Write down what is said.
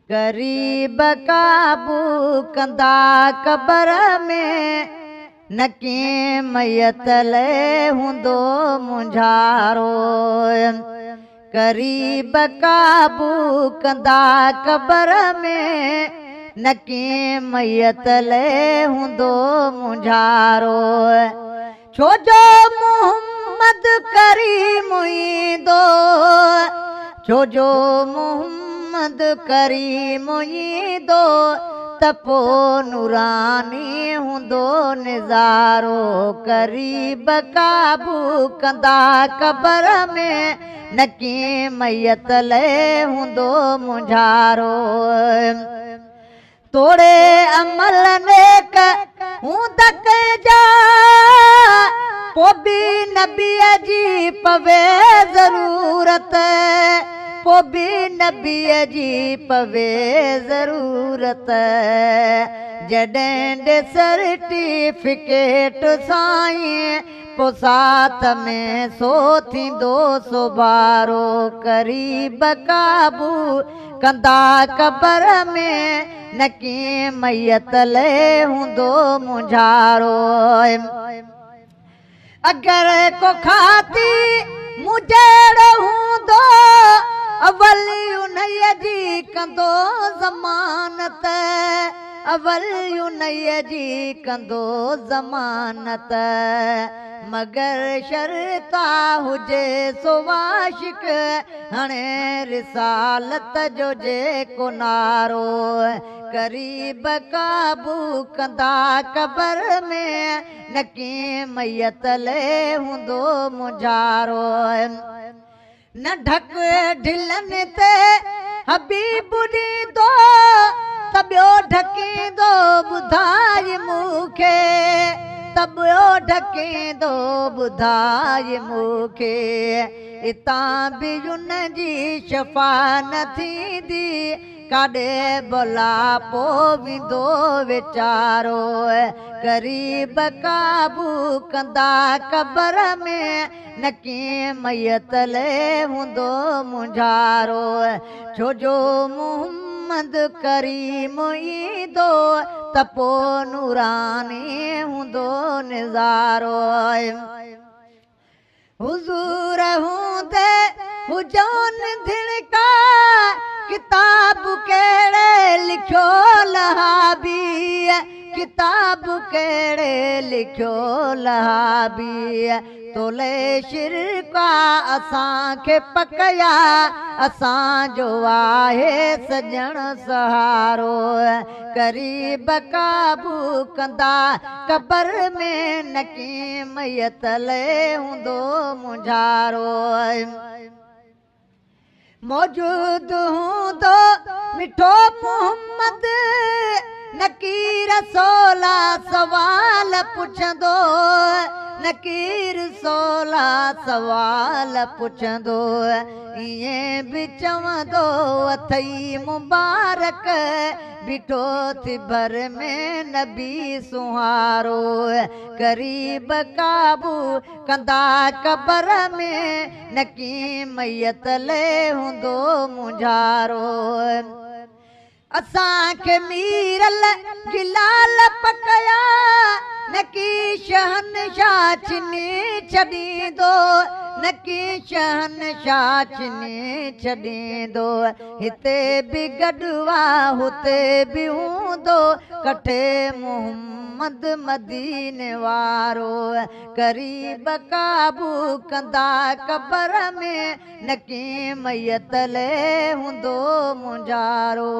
ग़रीब काबू कंदा क़बर में न कंहिं मयत लाइ हूंदो मुंझारो ग़रीब काबू कंदा क़बर में न कंहिं मयत लाइ हूंदो मुंझारो छो जो मोहम्मद करीम ईंदो छो जो मोहम्मद करीम ईंदो त पोइ नूरानी हूंदो निज़ारो ग़रीब काबू कंदा क़बर में न कंहिं मयत लाइ हूंदो मुंझारो तोड़े अमल नेक हूंदा कंहिंजा पोइ बि नबीअ जी पवे ज़रूरत पोइ बि नबीअ जी पवे ज़रूरत जॾहिं ॾे सर्टिफिकेट साईं पोइ साथ में सो थींदो सोभारो ग़रीब काबू कंदा क़बर में न कंहिं मयत लाइ हूंदो मुंझारो अगरि को खाती मुझेड़ो हूंदो अवल उन्हीअ जी कंदो ज़मानत अवल उन्हीअ जी कंदो ज़मानत मगर शर्ता हुजे सो वाशिक हाणे रिसालत जो जेको नारो ग़रीब काबू कंदा क़बर में न कंहिं मयत लाइ हूंदो मुंझारो न ढक ढिलनि ते हबीब ॾींदो त ॿियो ढकींदो ॿुधाए मूंखे त ॿियो ढकींदो ॿुधाए मूंखे इतां बि उन जी शफ़ा न थींदी काॾे भला पोइ वेंदो वीचारो ग़रीब काबू कंदा क़बर में न कंहिं मयत लाइ हूंदो मुंझारो छो जो मोहम्मद करीम ईंदो त पोइ नूरानी हूंदो निज़ारो हुज़ूर हूंदे हुजोन धिणका किताब कहिड़े लिखियो लहाबी किताब कहिड़े लिखियो लहाबी तोले शिरका असांखे पकया असांजो आहे सजण सहारो ग़रीब काबू कंदा क़बर में न कंहिं मयत लाइ हूंदो मुंझारो मौजूद हूंदो मिठो मोहम्मद नकीर सोला सवाल पुछंदो नकीर सोला सवाल पुछंदो ईअं बि चवंदो अथई मुबारक बीठो थी भर में नबी सुहारो ग़रीब काबू कंदा क़बर में न कंहिं मयत लाइ हूंदो मुंझारो असांखे मीरल गिलाल पकया न की शहनशाह छिनी छॾींदो न की शहनशाह छिनी छॾींदो हिते बि गॾु हुते बि हूंदो कठे मोहम्मद मदीने वारो ग़रीब काबू कंदा क़बर में न कंहिं मयत लाइ हूंदो मुंझारो